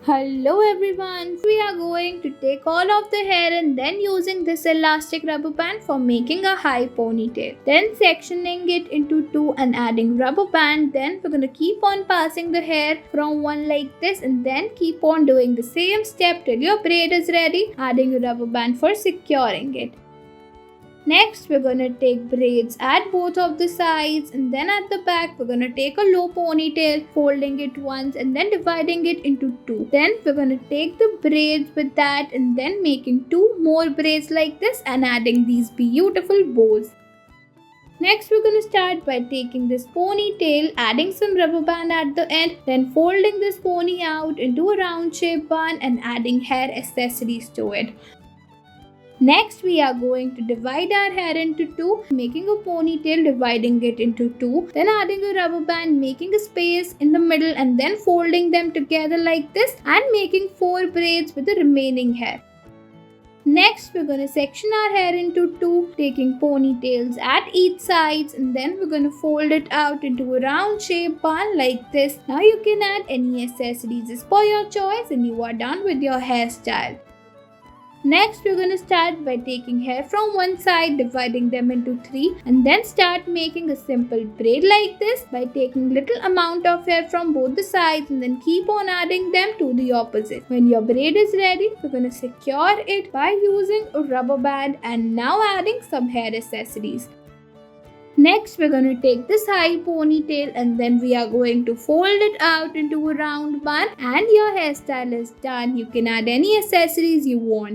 Hello everyone, we are going to take all of the hair and then using this elastic rubber band for making a high ponytail. Then sectioning it into two and adding rubber band. Then we're gonna keep on passing the hair from one like this and then keep on doing the same step till your braid is ready, adding a rubber band for securing it. Next, we're gonna take braids at both of the sides and then at the back, we're gonna take a low ponytail, folding it once and then dividing it into two. Then we're gonna take the braids with that and then making two more braids like this and adding these beautiful bows. Next, we're gonna start by taking this ponytail, adding some rubber band at the end, then folding this pony out into a round shape bun and adding hair accessories to it. Next, we are going to divide our hair into two, making a ponytail, dividing it into two, then adding a rubber band, making a space in the middle and then folding them together like this and making four braids with the remaining hair. Next, we're going to section our hair into two, taking ponytails at each sides and then we're going to fold it out into a round shape bun like this. Now you can add any accessories as per your choice and you are done with your hairstyle. Next, we're going to start by taking hair from one side, dividing them into three and then start making a simple braid like this by taking little amount of hair from both the sides and then keep on adding them to the opposite. When your braid is ready, we're going to secure it by using a rubber band and now adding some hair accessories. Next, we're going to take this high ponytail and then we are going to fold it out into a round bun and your hairstyle is done. You can add any accessories you want.